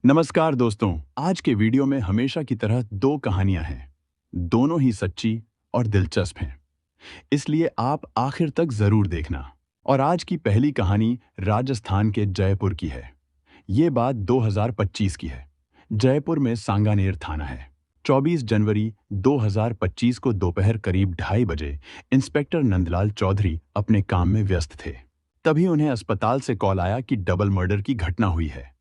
नमस्कार दोस्तों। आज के वीडियो में हमेशा की तरह दो कहानियां हैं। दोनों ही सच्ची और दिलचस्प हैं, इसलिए आप आखिर तक जरूर देखना। और आज की पहली कहानी राजस्थान के जयपुर की है। ये बात 2025 की है। जयपुर में सांगानेर थाना है। 24 जनवरी 2025 को दोपहर करीब 2:30 बजे इंस्पेक्टर नंदलाल चौधरी अपने काम में व्यस्त थे। तभी उन्हें अस्पताल से कॉल आया कि डबल मर्डर की घटना हुई है।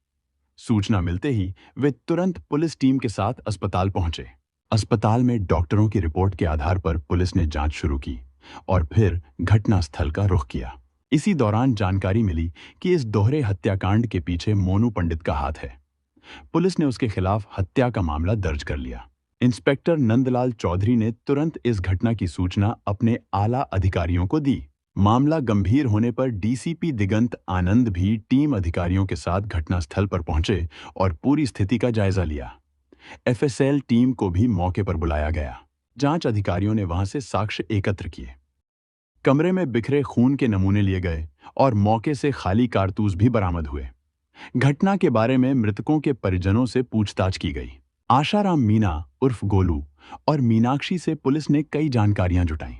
सूचना मिलते ही वे तुरंत पुलिस टीम के साथ अस्पताल पहुंचे। अस्पताल में डॉक्टरों की रिपोर्ट के आधार पर पुलिस ने जांच शुरू की और फिर घटनास्थल का रुख किया। इसी दौरान जानकारी मिली कि इस दोहरे हत्याकांड के पीछे मोनू पंडित का हाथ है। पुलिस ने उसके खिलाफ हत्या का मामला दर्ज कर लिया। इंस्पेक्टर नंदलाल चौधरी ने तुरंत इस घटना की सूचना अपने आला अधिकारियों को दी। मामला गंभीर होने पर डीसीपी दिगंत आनंद भी टीम अधिकारियों के साथ घटनास्थल पर पहुंचे और पूरी स्थिति का जायजा लिया। एफएसएल टीम को भी मौके पर बुलाया गया। जांच अधिकारियों ने वहां से साक्ष्य एकत्र किए। कमरे में बिखरे खून के नमूने लिए गए और मौके से खाली कारतूस भी बरामद हुए। घटना के बारे में मृतकों के परिजनों से पूछताछ की गई। आशाराम मीणा उर्फ गोलू और मीनाक्षी से पुलिस ने कई जानकारियां जुटाई।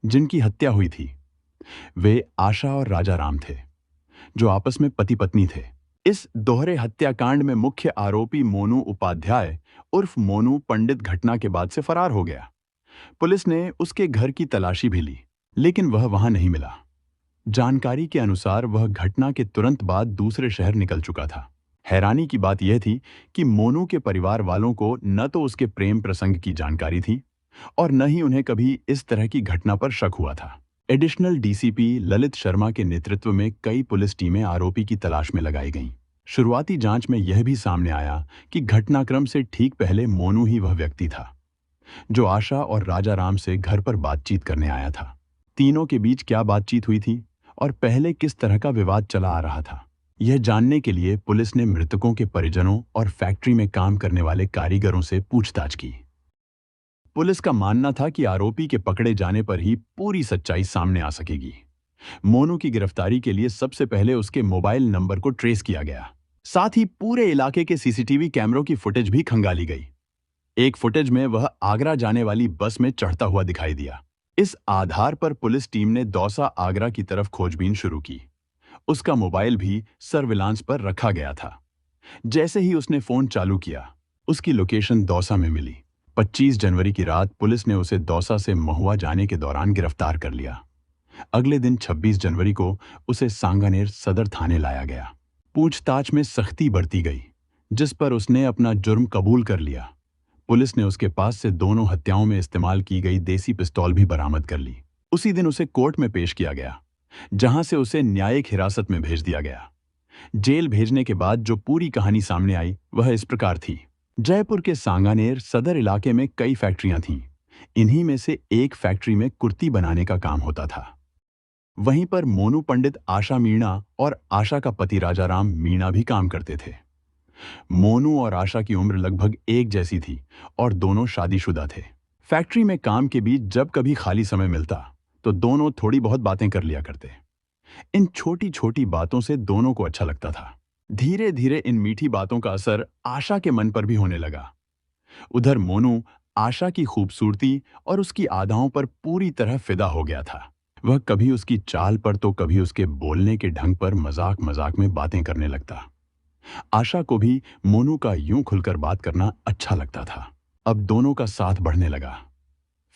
जिनकी हत्या हुई थी वे आशा और राजा राम थे, जो आपस में पति पत्नी थे। इस दोहरे हत्याकांड में मुख्य आरोपी मोनू उपाध्याय उर्फ मोनू पंडित घटना के बाद से फरार हो गया। पुलिस ने उसके घर की तलाशी भी ली, लेकिन वह वहां नहीं मिला। जानकारी के अनुसार वह घटना के तुरंत बाद दूसरे शहर निकल चुका था। हैरानी की बात यह थी कि मोनू के परिवार वालों को न तो उसके प्रेम प्रसंग की जानकारी थी और न ही उन्हें कभी इस तरह की घटना पर शक हुआ था। एडिशनल डीसीपी ललित शर्मा के नेतृत्व में कई पुलिस टीमें आरोपी की तलाश में लगाई गईं। शुरुआती जांच में यह भी सामने आया कि घटनाक्रम से ठीक पहले मोनू ही वह व्यक्ति था जो आशा और राजा राम से घर पर बातचीत करने आया था। तीनों के बीच क्या बातचीत हुई थी और पहले किस तरह का विवाद चला आ रहा था, यह जानने के लिए पुलिस ने मृतकों के परिजनों और फैक्ट्री में काम करने वाले कारीगरों से पूछताछ की। पुलिस का मानना था कि आरोपी के पकड़े जाने पर ही पूरी सच्चाई सामने आ सकेगी। मोनू की गिरफ्तारी के लिए सबसे पहले उसके मोबाइल नंबर को ट्रेस किया गया। साथ ही पूरे इलाके के सीसीटीवी कैमरों की फुटेज भी खंगाली गई। एक फुटेज में वह आगरा जाने वाली बस में चढ़ता हुआ दिखाई दिया। इस आधार पर पुलिस टीम ने दौसा आगरा की तरफ खोजबीन शुरू की। उसका मोबाइल भी सर्विलांस पर रखा गया था। जैसे ही उसने फोन चालू किया, उसकी लोकेशन दौसा में मिली। 25 जनवरी की रात पुलिस ने उसे दौसा से महुआ जाने के दौरान गिरफ्तार कर लिया। अगले दिन 26 जनवरी को उसे सांगानेर सदर थाने लाया गया। पूछताछ में सख्ती बरती गई, जिस पर उसने अपना जुर्म कबूल कर लिया। पुलिस ने उसके पास से दोनों हत्याओं में इस्तेमाल की गई देसी पिस्तौल भी बरामद कर ली। उसी दिन उसे कोर्ट में पेश किया गया, जहां से उसे न्यायिक हिरासत में भेज दिया गया। जेल भेजने के बाद जो पूरी कहानी सामने आई वह इस प्रकार थी। जयपुर के सांगानेर सदर इलाके में कई फैक्ट्रियां थीं। इन्हीं में से एक फैक्ट्री में कुर्ती बनाने का काम होता था। वहीं पर मोनू पंडित आशा मीणा और आशा का पति राजा राम मीणा भी काम करते थे। मोनू और आशा की उम्र लगभग एक जैसी थी और दोनों शादीशुदा थे। फैक्ट्री में काम के बीच जब कभी खाली समय मिलता तो दोनों थोड़ी बहुत बातें कर लिया करते। इन छोटी छोटी बातों से दोनों को अच्छा लगता था। धीरे धीरे इन मीठी बातों का असर आशा के मन पर भी होने लगा। उधर मोनू आशा की खूबसूरती और उसकी अदाओं पर पूरी तरह फिदा हो गया था। वह कभी उसकी चाल पर तो कभी उसके बोलने के ढंग पर मजाक मजाक में बातें करने लगता। आशा को भी मोनू का यूं खुलकर बात करना अच्छा लगता था। अब दोनों का साथ बढ़ने लगा।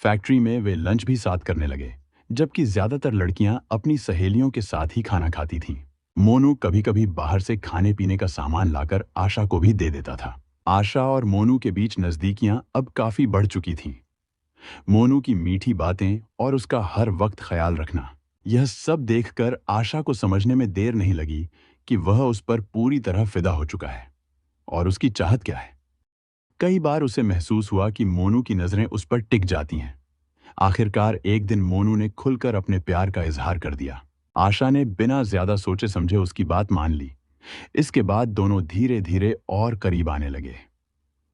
फैक्ट्री में वे लंच भी साथ करने लगे, जबकि ज्यादातर लड़कियां अपनी सहेलियों के साथ ही खाना खाती थीं। मोनू कभी कभी बाहर से खाने पीने का सामान लाकर आशा को भी दे देता था। आशा और मोनू के बीच नजदीकियां अब काफी बढ़ चुकी थीं। मोनू की मीठी बातें और उसका हर वक्त ख्याल रखना, यह सब देखकर आशा को समझने में देर नहीं लगी कि वह उस पर पूरी तरह फिदा हो चुका है और उसकी चाहत क्या है। कई बार उसे महसूस हुआ कि मोनू की नजरें उस पर टिक जाती हैं। आखिरकार एक दिन मोनू ने खुलकर अपने प्यार का इजहार कर दिया। आशा ने बिना ज्यादा सोचे समझे उसकी बात मान ली। इसके बाद दोनों धीरे धीरे और करीब आने लगे।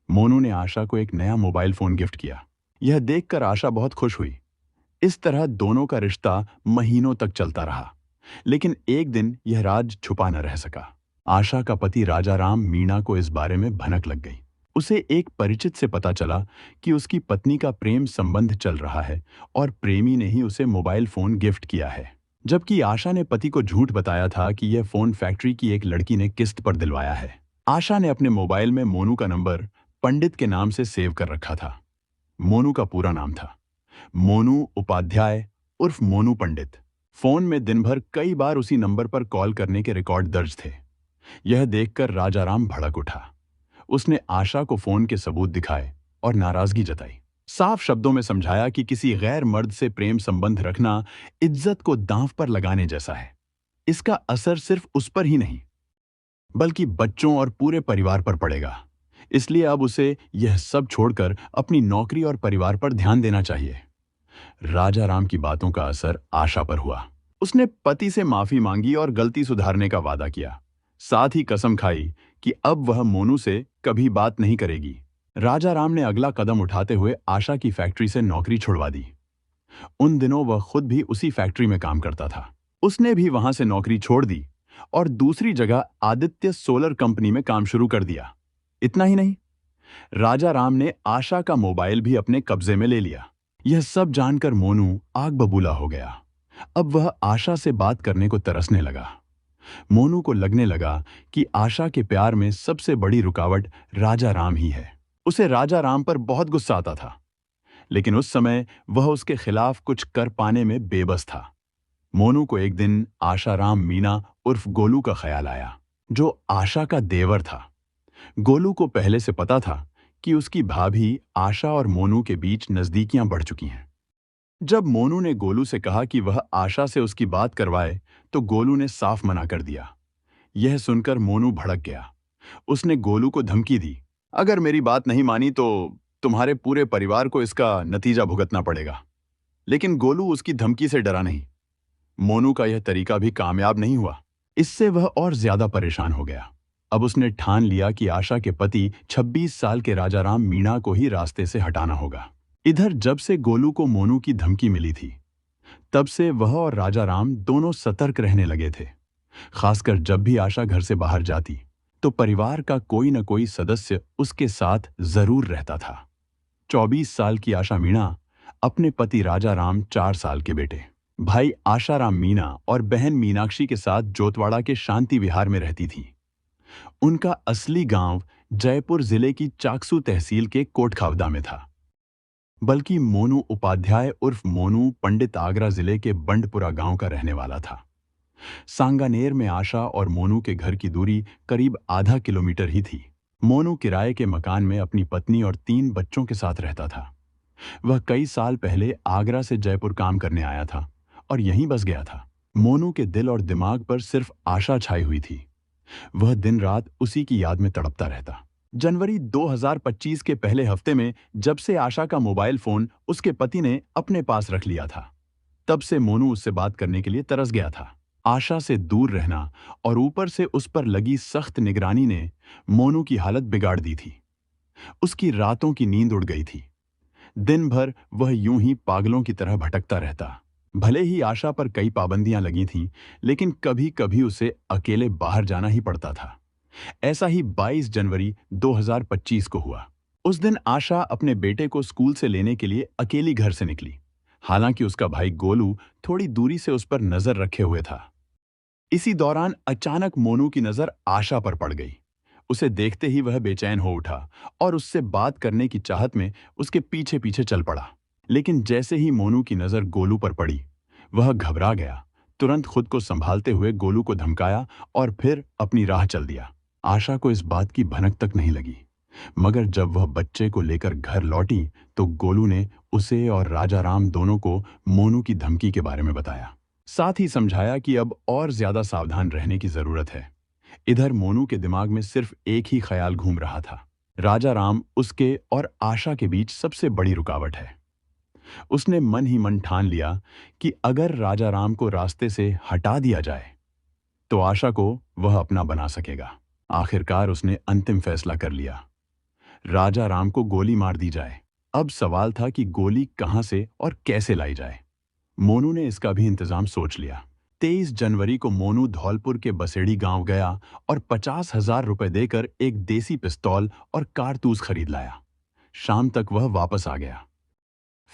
मोनू ने आशा को एक नया मोबाइल फोन गिफ्ट किया। यह देखकर आशा बहुत खुश हुई। इस तरह दोनों का रिश्ता महीनों तक चलता रहा, लेकिन एक दिन यह राज छुपा न रह सका। आशा का पति राजाराम मीणा को इस बारे में भनक लग गई। उसे एक परिचित से पता चला कि उसकी पत्नी का प्रेम संबंध चल रहा है और प्रेमी ने ही उसे मोबाइल फोन गिफ्ट किया है। जबकि आशा ने पति को झूठ बताया था कि यह फोन फैक्ट्री की एक लड़की ने किस्त पर दिलवाया है। आशा ने अपने मोबाइल में मोनू का नंबर पंडित के नाम से सेव कर रखा था। मोनू का पूरा नाम था मोनू उपाध्याय उर्फ मोनू पंडित। फोन में दिन भर कई बार उसी नंबर पर कॉल करने के रिकॉर्ड दर्ज थे। यह देखकर राजाराम भड़क उठा। उसने आशा को फोन के सबूत दिखाए और नाराजगी जताई। साफ शब्दों में समझाया कि किसी गैर मर्द से प्रेम संबंध रखना इज्जत को दांव पर लगाने जैसा है। इसका असर सिर्फ उस पर ही नहीं बल्कि बच्चों और पूरे परिवार पर पड़ेगा। इसलिए अब उसे यह सब छोड़कर अपनी नौकरी और परिवार पर ध्यान देना चाहिए। राजाराम की बातों का असर आशा पर हुआ। उसने पति से माफी मांगी और गलती सुधारने का वादा किया। साथ ही कसम खाई कि अब वह मोनू से कभी बात नहीं करेगी। राजाराम ने अगला कदम उठाते हुए आशा की फैक्ट्री से नौकरी छुड़वा दी। उन दिनों वह खुद भी उसी फैक्ट्री में काम करता था। उसने भी वहां से नौकरी छोड़ दी और दूसरी जगह आदित्य सोलर कंपनी में काम शुरू कर दिया। इतना ही नहीं, राजाराम ने आशा का मोबाइल भी अपने कब्जे में ले लिया। यह सब जानकर मोनू आग बबूला हो गया। अब वह आशा से बात करने को तरसने लगा। मोनू को लगने लगा कि आशा के प्यार में सबसे बड़ी रुकावट राजाराम ही है। उसे राजाराम पर बहुत गुस्सा आता था, लेकिन उस समय वह उसके खिलाफ कुछ कर पाने में बेबस था। मोनू को एक दिन आशाराम मीना उर्फ गोलू का ख्याल आया, जो आशा का देवर था। गोलू को पहले से पता था कि उसकी भाभी आशा और मोनू के बीच नजदीकियां बढ़ चुकी हैं। जब मोनू ने गोलू से कहा कि वह आशा से उसकी बात करवाए, तो गोलू ने साफ मना कर दिया। यह सुनकर मोनू भड़क गया। उसने गोलू को धमकी दी, अगर मेरी बात नहीं मानी तो तुम्हारे पूरे परिवार को इसका नतीजा भुगतना पड़ेगा। लेकिन गोलू उसकी धमकी से डरा नहीं। मोनू का यह तरीका भी कामयाब नहीं हुआ। इससे वह और ज्यादा परेशान हो गया। अब उसने ठान लिया कि आशा के पति 26 साल के राजाराम मीणा को ही रास्ते से हटाना होगा। इधर जब से गोलू को मोनू की धमकी मिली थी, तब से वह और राजाराम दोनों सतर्क रहने लगे थे। खासकर जब भी आशा घर से बाहर जाती, तो परिवार का कोई न कोई सदस्य उसके साथ जरूर रहता था। 24 साल की आशा मीणा अपने पति राजाराम 4 साल के बेटे भाई आशाराम मीणा और बहन मीनाक्षी के साथ जोतवाड़ा के शांति विहार में रहती थी। उनका असली गांव जयपुर जिले की चाकसू तहसील के कोटखावदा में था। बल्कि मोनू उपाध्याय उर्फ मोनू पंडित आगरा जिले के बंडपुरा गांव का रहने वाला था। सांगानेर में आशा और मोनू के घर की दूरी करीब आधा किलोमीटर ही थी। मोनू किराए के मकान में अपनी पत्नी और 3 बच्चों के साथ रहता था। वह कई साल पहले आगरा से जयपुर काम करने आया था और यहीं बस गया था। मोनू के दिल और दिमाग पर सिर्फ आशा छाई हुई थी। वह दिन रात उसी की याद में तड़पता रहता। जनवरी 2025 के पहले हफ्ते में जब से आशा का मोबाइल फोन उसके पति ने अपने पास रख लिया था, तब से मोनू उससे बात करने के लिए तरस गया था। आशा से दूर रहना और ऊपर से उस पर लगी सख्त निगरानी ने मोनू की हालत बिगाड़ दी थी। उसकी रातों की नींद उड़ गई थी। दिन भर वह यूं ही पागलों की तरह भटकता रहता। भले ही आशा पर कई पाबंदियां लगी थीं, लेकिन कभी कभी उसे अकेले बाहर जाना ही पड़ता था। ऐसा ही 22 जनवरी 2025 को हुआ। उस दिन आशा अपने बेटे को स्कूल से लेने के लिए अकेली घर से निकली। हालांकि उसका भाई गोलू थोड़ी दूरी से उस पर नजर रखे हुए था। इसी दौरान अचानक मोनू की नजर आशा पर पड़ गई। उसे देखते ही वह बेचैन हो उठा और उससे बात करने की चाहत में उसके पीछे पीछे चल पड़ा। लेकिन जैसे ही मोनू की नजर गोलू पर पड़ी, वह घबरा गया। तुरंत खुद को संभालते हुए गोलू को धमकाया और फिर अपनी राह चल दिया। आशा को इस बात की भनक तक नहीं लगी, मगर जब वह बच्चे को लेकर घर लौटी तो गोलू ने उसे और राजाराम दोनों को मोनू की धमकी के बारे में बताया। साथ ही समझाया कि अब और ज्यादा सावधान रहने की जरूरत है। इधर मोनू के दिमाग में सिर्फ एक ही ख्याल घूम रहा था, राजाराम उसके और आशा के बीच सबसे बड़ी रुकावट है। उसने मन ही मन ठान लिया कि अगर राजाराम को रास्ते से हटा दिया जाए तो आशा को वह अपना बना सकेगा। आखिरकार उसने अंतिम फैसला कर लिया, राजाराम को गोली मार दी जाए। अब सवाल था कि गोली कहां से और कैसे लाई जाए। मोनू ने इसका भी इंतजाम सोच लिया। 23 जनवरी को मोनू धौलपुर के बसेड़ी गांव गया और 50,000 रुपए देकर एक देसी पिस्तौल और कारतूस खरीद लाया। शाम तक वह वापस आ गया।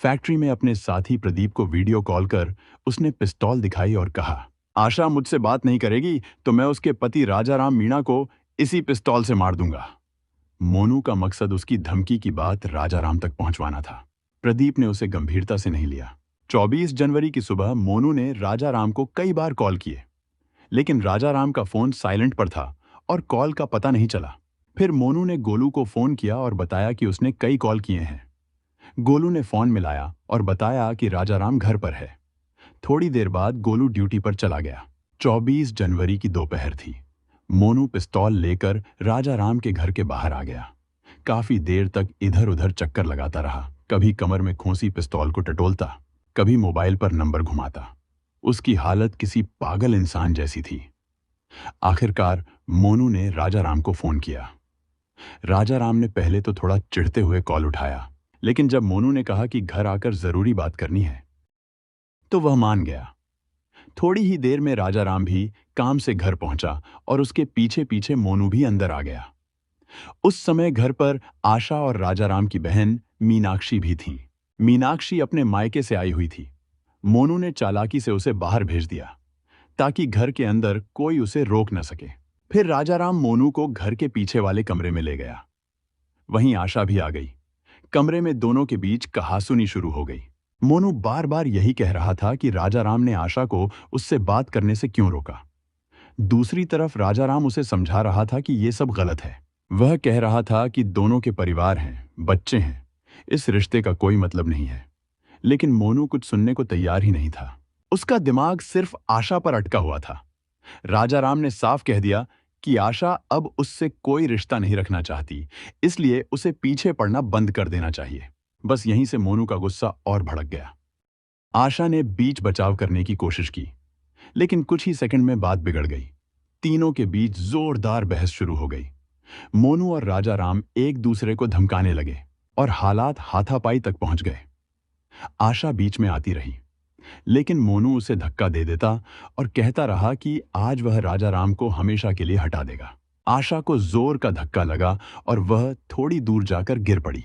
फैक्ट्री में अपने साथी प्रदीप को वीडियो कॉल कर उसने पिस्तौल दिखाई और कहा, आशा मुझसे बात नहीं करेगी तो मैं उसके पति राजाराम मीणा को इसी पिस्तौल से मार दूंगा। मोनू का मकसद उसकी धमकी की बात राजाराम तक पहुंचवाना था। प्रदीप ने उसे गंभीरता से नहीं लिया। 24 जनवरी की सुबह मोनू ने राजाराम को कई बार कॉल किए, लेकिन राजाराम का फोन साइलेंट पर था और कॉल का पता नहीं चला। फिर मोनू ने गोलू को फोन किया और बताया कि उसने कई कॉल किए हैं। गोलू ने फोन मिलाया और बताया कि राजाराम घर पर है। थोड़ी देर बाद गोलू ड्यूटी पर चला गया। 24 जनवरी की दोपहर थी। मोनू पिस्तौल लेकर राजाराम के घर के बाहर आ गया। काफी देर तक इधर उधर चक्कर लगाता रहा। कभी कमर में खोंसी पिस्तौल को टटोलता, कभी मोबाइल पर नंबर घुमाता। उसकी हालत किसी पागल इंसान जैसी थी। आखिरकार मोनू ने राजाराम को फोन किया। राजाराम ने पहले तो थोड़ा चिढ़ते हुए कॉल उठाया, लेकिन जब मोनू ने कहा कि घर आकर जरूरी बात करनी है तो वह मान गया। थोड़ी ही देर में राजाराम भी काम से घर पहुंचा और उसके पीछे पीछे मोनू भी अंदर आ गया। उस समय घर पर आशा और राजाराम की बहन मीनाक्षी भी थी। मीनाक्षी अपने मायके से आई हुई थी। मोनू ने चालाकी से उसे बाहर भेज दिया ताकि घर के अंदर कोई उसे रोक न सके। फिर राजाराम मोनू को घर के पीछे वाले कमरे में ले गया। वहीं आशा भी आ गई। कमरे में दोनों के बीच कहासुनी शुरू हो गई। मोनू बार बार यही कह रहा था कि राजाराम ने आशा को उससे बात करने से क्यों रोका। दूसरी तरफ राजाराम उसे समझा रहा था कि यह सब गलत है। वह कह रहा था कि दोनों के परिवार हैं, बच्चे हैं, इस रिश्ते का कोई मतलब नहीं है। लेकिन मोनू कुछ सुनने को तैयार ही नहीं था। उसका दिमाग सिर्फ आशा पर अटका हुआ था। राजाराम ने साफ कह दिया कि आशा अब उससे कोई रिश्ता नहीं रखना चाहती, इसलिए उसे पीछे पड़ना बंद कर देना चाहिए। बस यहीं से मोनू का गुस्सा और भड़क गया। आशा ने बीच बचाव करने की कोशिश की, लेकिन कुछ ही सेकंड में बात बिगड़ गई। तीनों के बीच जोरदार बहस शुरू हो गई। मोनू और राजाराम एक दूसरे को धमकाने लगे और हालात हाथापाई तक पहुंच गए। आशा बीच में आती रही, लेकिन मोनू उसे धक्का दे देता और कहता रहा कि आज वह राजाराम को हमेशा के लिए हटा देगा। आशा को जोर का धक्का लगा और वह थोड़ी दूर जाकर गिर पड़ी।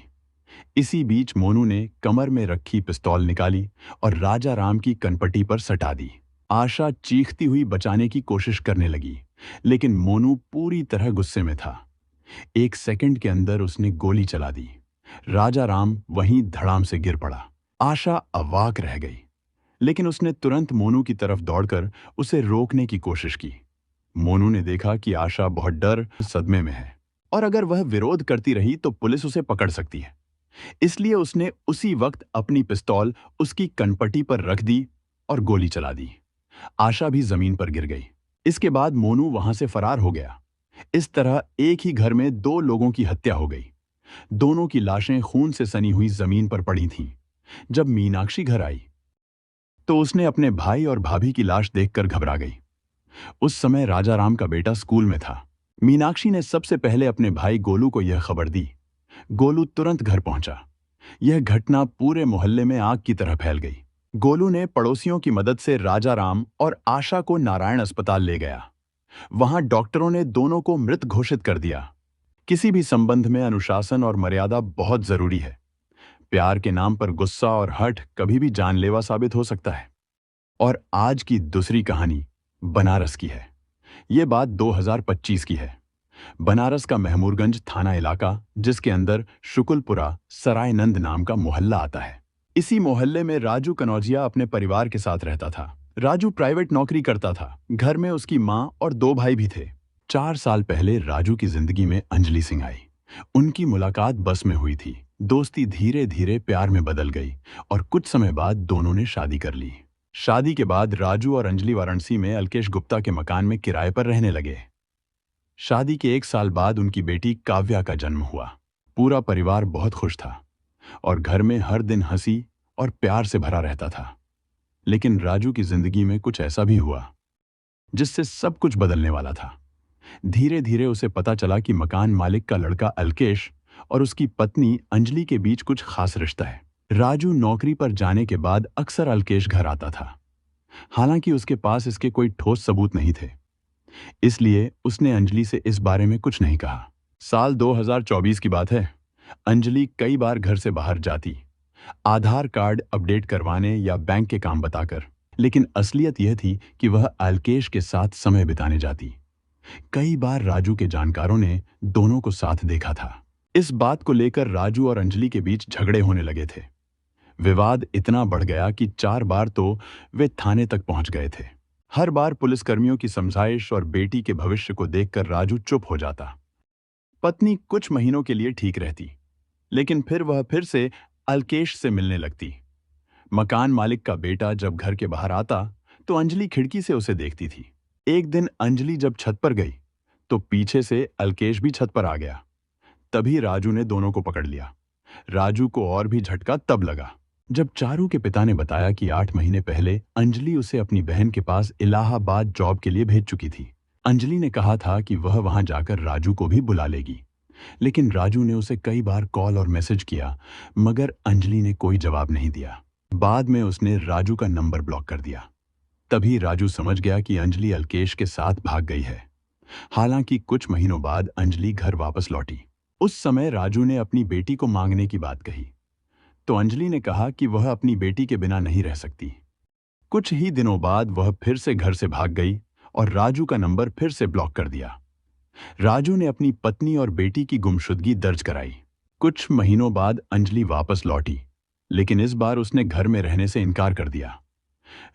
इसी बीच मोनू ने कमर में रखी पिस्तौल निकाली और राजाराम की कनपटी पर सटा दी। आशा चीखती हुई बचाने की कोशिश करने लगी, लेकिन मोनू पूरी तरह गुस्से में था। एक सेकंड के अंदर उसने गोली चला दी। राजाराम वहीं धड़ाम से गिर पड़ा। आशा अवाक रह गई, लेकिन उसने तुरंत मोनू की तरफ दौड़कर उसे रोकने की कोशिश की। मोनू ने देखा कि आशा बहुत डर सदमे में है और अगर वह विरोध करती रही तो पुलिस उसे पकड़ सकती है। इसलिए उसने उसी वक्त अपनी पिस्तौल उसकी कनपटी पर रख दी और गोली चला दी। आशा भी जमीन पर गिर गई। इसके बाद मोनू वहां से फरार हो गया। इस तरह एक ही घर में दो लोगों की हत्या हो गई। दोनों की लाशें खून से सनी हुई जमीन पर पड़ी थीं। जब मीनाक्षी घर आई तो उसने अपने भाई और भाभी की लाश देखकर घबरा गई। उस समय राजाराम का बेटा स्कूल में था। मीनाक्षी ने सबसे पहले अपने भाई गोलू को यह खबर दी। गोलू तुरंत घर पहुंचा। यह घटना पूरे मोहल्ले में आग की तरह फैल गई। गोलू ने पड़ोसियों की मदद से राजाराम और आशा को नारायण अस्पताल ले गया। वहां डॉक्टरों ने दोनों को मृत घोषित कर दिया। किसी भी संबंध में अनुशासन और मर्यादा बहुत जरूरी है। प्यार के नाम पर गुस्सा और हठ कभी भी जानलेवा साबित हो सकता है। और आज की दूसरी कहानी बनारस की है। ये बात 2025 की है। बनारस का महमूरगंज थाना इलाका, जिसके अंदर शुकुलपुरा सरायनंद नाम का मोहल्ला आता है। इसी मोहल्ले में राजू कनौजिया अपने परिवार के साथ रहता था। राजू प्राइवेट नौकरी करता था। घर में उसकी माँ और दो भाई भी थे। 4 साल पहले राजू की जिंदगी में अंजलि सिंह आई। उनकी मुलाकात बस में हुई थी। दोस्ती धीरे धीरे प्यार में बदल गई और कुछ समय बाद दोनों ने शादी कर ली। शादी के बाद राजू और अंजलि वाराणसी में अल्केश गुप्ता के मकान में किराए पर रहने लगे। शादी के 1 साल बाद उनकी बेटी काव्या का जन्म हुआ। पूरा परिवार बहुत खुश था और घर में हर दिन हंसी और प्यार से भरा रहता था। लेकिन राजू की जिंदगी में कुछ ऐसा भी हुआ जिससे सब कुछ बदलने वाला था। धीरे धीरे उसे पता चला कि मकान मालिक का लड़का अल्केश और उसकी पत्नी अंजलि के बीच कुछ खास रिश्ता है। राजू नौकरी पर जाने के बाद अक्सर अल्केश घर आता था। हालांकि उसके पास इसके कोई ठोस सबूत नहीं थे, इसलिए उसने अंजलि से इस बारे में कुछ नहीं कहा। साल 2024 की बात है। अंजलि कई बार घर से बाहर जाती, आधार कार्ड अपडेट करवाने या बैंक के काम बताकर, लेकिन असलियत यह थी कि वह अल्केश के साथ समय बिताने जाती। कई बार राजू के जानकारों ने दोनों को साथ देखा था। इस बात को लेकर राजू और अंजलि के बीच झगड़े होने लगे थे। विवाद इतना बढ़ गया कि 4 बार तो वे थाने तक पहुंच गए थे। हर बार पुलिसकर्मियों की समझाइश और बेटी के भविष्य को देखकर राजू चुप हो जाता। पत्नी कुछ महीनों के लिए ठीक रहती, लेकिन फिर वह फिर से अल्केश से मिलने लगती। मकान मालिक का बेटा जब घर के बाहर आता तो अंजलि खिड़की से उसे देखती थी। एक दिन अंजलि जब छत पर गई तो पीछे से अल्केश भी छत पर आ गया। तभी राजू ने दोनों को पकड़ लिया। राजू को और भी झटका तब लगा जब चारू के पिता ने बताया कि 8 महीने पहले अंजलि उसे अपनी बहन के पास इलाहाबाद जॉब के लिए भेज चुकी थी। अंजलि ने कहा था कि वह वहां जाकर राजू को भी बुला लेगी, लेकिन राजू ने उसे कई बार कॉल और मैसेज किया, मगर अंजलि ने कोई जवाब नहीं दिया। बाद में उसने राजू का नंबर ब्लॉक कर दिया। तभी राजू समझ गया कि अंजलि अल्केश के साथ भाग गई है। हालांकि कुछ महीनों बाद अंजलि घर वापस लौटी। उस समय राजू ने अपनी बेटी को मांगने की बात कही, तो अंजलि ने कहा कि वह अपनी बेटी के बिना नहीं रह सकती। कुछ ही दिनों बाद वह फिर से घर से भाग गई और राजू का नंबर फिर से ब्लॉक कर दिया। राजू ने अपनी पत्नी और बेटी की गुमशुदगी दर्ज कराई। कुछ महीनों बाद अंजलि वापस लौटी, लेकिन इस बार उसने घर में रहने से इनकार कर दिया।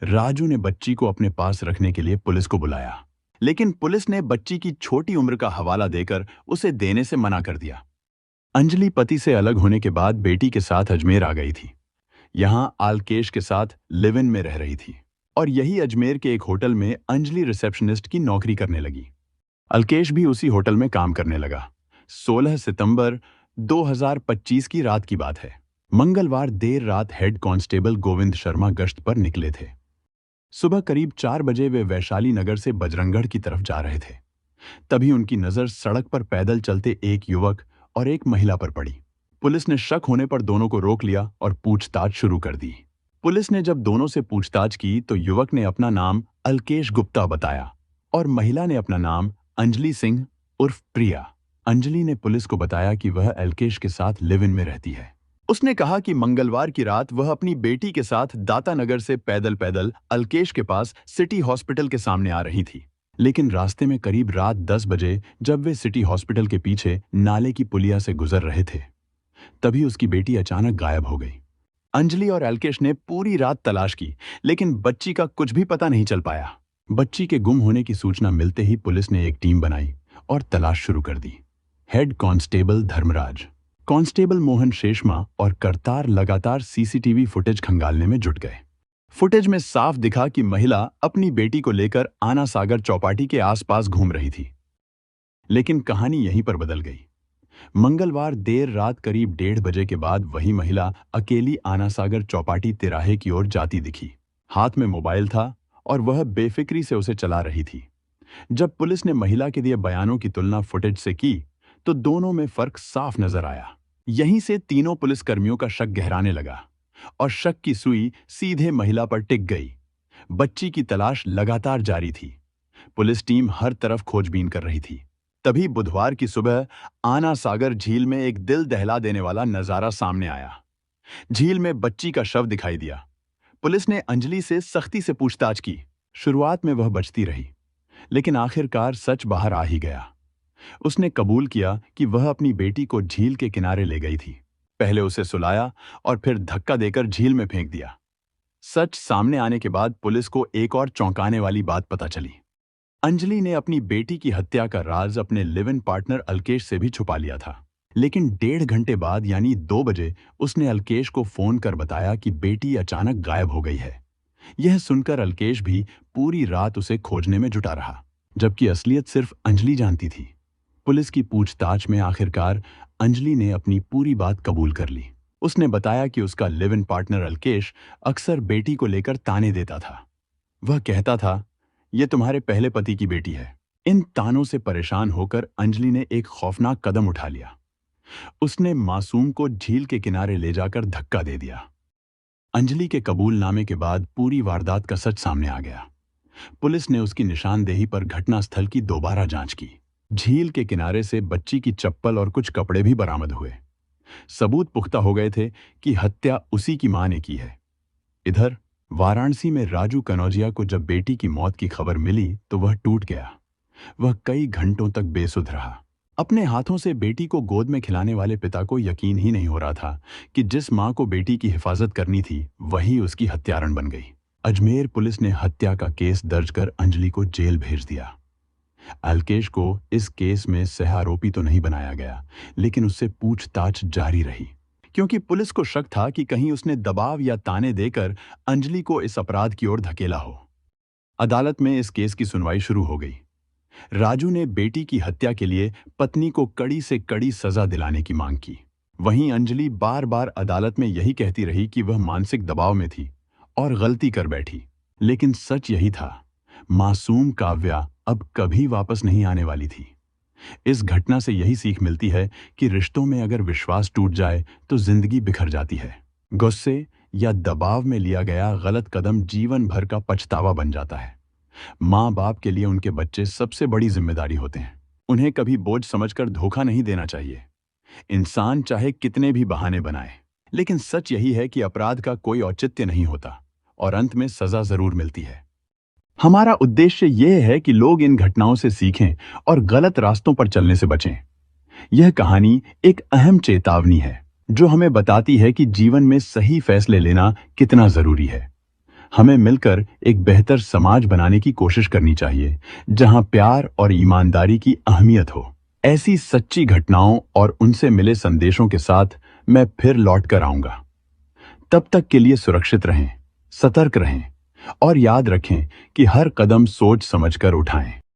राजू ने बच्ची को अपने पास रखने के लिए पुलिस को बुलाया, लेकिन पुलिस ने बच्ची की छोटी उम्र का हवाला देकर उसे देने से मना कर दिया। अंजलि पति से अलग होने के बाद बेटी के साथ अजमेर आ गई थी। यहां अल्केश के साथ लिव इन में रह रही थी और यही अजमेर के एक होटल में अंजलि रिसेप्शनिस्ट की नौकरी करने लगी। अल्केश भी उसी होटल में काम करने लगा। 16 सितंबर 2025 की रात की बात है। मंगलवार देर रात हेड कांस्टेबल गोविंद शर्मा गश्त पर निकले थे। सुबह करीब 4 बजे वे वैशाली नगर से बजरंगगढ़ की तरफ जा रहे थे। तभी उनकी नजर सड़क पर पैदल चलते एक युवक और एक महिला पर पड़ी। पुलिस ने शक होने पर दोनों को रोक लिया और पूछताछ शुरू कर दी। पुलिस ने जब दोनों से पूछताछ की तो युवक ने अपना नाम अल्केश गुप्ता बताया और महिला ने अपना नाम अंजलि सिंह उर्फ प्रिया। अंजलि ने पुलिस को बताया कि वह अल्केश के साथ लिव इन में रहती है। उसने कहा कि मंगलवार की रात वह अपनी बेटी के साथ दातानगर से पैदल पैदल अल्केश के पास सिटी हॉस्पिटल के सामने आ रही थी, लेकिन रास्ते में करीब रात 10 बजे जब वे सिटी हॉस्पिटल के पीछे नाले की पुलिया से गुजर रहे थे, तभी उसकी बेटी अचानक गायब हो गई। अंजलि और अल्केश ने पूरी रात तलाश की, लेकिन बच्ची का कुछ भी पता नहीं चल पाया। बच्ची के गुम होने की सूचना मिलते ही पुलिस ने एक टीम बनाई और तलाश शुरू कर दी। Head constable Dharmraj, constable Mohan Sheshma और करतार लगातार सीसीटीवी फुटेज खंगालने में जुट गए। फुटेज में साफ दिखा कि महिला अपनी बेटी को लेकर आना सागर चौपाटी के आसपास घूम रही थी। लेकिन कहानी यहीं पर बदल गई। मंगलवार देर रात करीब 1:30 के बाद वही महिला अकेली आना सागर चौपाटी तिराहे की ओर जाती दिखी। हाथ में मोबाइल था और वह बेफिक्री से उसे चला रही थी। जब पुलिस ने महिला के दिए बयानों की तुलना फुटेज से की तो दोनों में फर्क साफ नजर आया। यहीं से तीनों पुलिसकर्मियों का शक गहराने लगा और शक की सुई सीधे महिला पर टिक गई। बच्ची की तलाश लगातार जारी थी। पुलिस टीम हर तरफ खोजबीन कर रही थी। तभी बुधवार की सुबह आना सागर झील में एक दिल दहला देने वाला नजारा सामने आया। झील में बच्ची का शव दिखाई दिया। पुलिस ने अंजलि से सख्ती से पूछताछ की। शुरुआत में वह बचती रही, लेकिन आखिरकार सच बाहर आ ही गया। उसने कबूल किया कि वह अपनी बेटी को झील के किनारे ले गई थी। पहले उसे सुलाया और फिर धक्का देकर झील में फेंक दिया। सच सामने आने के बाद पुलिस को एक और चौंकाने वाली बात पता चली। अंजलि ने अपनी बेटी की हत्या का राज अपने लिव इन पार्टनर अल्केश से भी छुपा लिया था, लेकिन 1.5 घंटे बाद यानी 2 बजे उसने अल्केश को फोन कर बताया कि बेटी अचानक गायब हो गई है। यह सुनकर अल्केश भी पूरी रात उसे खोजने में जुटा रहा, जबकि असलियत सिर्फ अंजलि जानती थी। पुलिस की पूछताछ में आखिरकार अंजलि ने अपनी पूरी बात कबूल कर ली। उसने बताया कि उसका लिव इन पार्टनर अल्केश अक्सर बेटी को लेकर ताने देता था। वह कहता था, "यह तुम्हारे पहले पति की बेटी है।" इन तानों से परेशान होकर अंजलि ने एक खौफनाक कदम उठा लिया। उसने मासूम को झील के किनारे ले जाकर धक्का दे दिया। अंजलि के कबूलनामे के बाद पूरी वारदात का सच सामने आ गया। पुलिस ने उसकी निशानदेही पर घटनास्थल की दोबारा जांच की। झील के किनारे से बच्ची की चप्पल और कुछ कपड़े भी बरामद हुए। सबूत पुख्ता हो गए थे कि हत्या उसी की मां ने की है। इधर वाराणसी में राजू कनौजिया को जब बेटी की मौत की खबर मिली तो वह टूट गया। वह कई घंटों तक बेसुध रहा। अपने हाथों से बेटी को गोद में खिलाने वाले पिता को यकीन ही नहीं हो रहा था कि जिस मां को बेटी की हिफाजत करनी थी वही उसकी हत्यारण बन गई। अजमेर पुलिस ने हत्या का केस दर्ज कर अंजलि को जेल भेज दिया। अलकेश को इस केस में सह आरोपी तो नहीं बनाया गया, लेकिन उससे पूछताछ जारी रही, क्योंकि पुलिस को शक था कि कहीं उसने दबाव या ताने देकर अंजलि को इस अपराध की ओर धकेला हो। अदालत में इस केस की सुनवाई शुरू हो गई। राजू ने बेटी की हत्या के लिए पत्नी को कड़ी से कड़ी सजा दिलाने की मांग की। वहीं अंजलि बार बार अदालत में यही कहती रही कि वह मानसिक दबाव में थी और गलती कर बैठी। लेकिन सच यही था, मासूम काव्या अब कभी वापस नहीं आने वाली थी। इस घटना से यही सीख मिलती है कि रिश्तों में अगर विश्वास टूट जाए तो जिंदगी बिखर जाती है। गुस्से या दबाव में लिया गया गलत कदम जीवन भर का पछतावा बन जाता है। माँ बाप के लिए उनके बच्चे सबसे बड़ी जिम्मेदारी होते हैं। उन्हें कभी बोझ समझकर धोखा नहीं देना चाहिए। इंसान चाहे कितने भी बहाने बनाए, लेकिन सच यही है कि अपराध का कोई औचित्य नहीं होता और अंत में सजा जरूर मिलती है। हमारा उद्देश्य यह है कि लोग इन घटनाओं से सीखें और गलत रास्तों पर चलने से बचें। यह कहानी एक अहम चेतावनी है जो हमें बताती है कि जीवन में सही फैसले लेना कितना जरूरी है। हमें मिलकर एक बेहतर समाज बनाने की कोशिश करनी चाहिए, जहां प्यार और ईमानदारी की अहमियत हो। ऐसी सच्ची घटनाओं और उनसे मिले संदेशों के साथ मैं फिर लौट कर आऊंगा। तब तक के लिए सुरक्षित रहें, सतर्क रहें और याद रखें कि हर कदम सोच समझकर उठाएं।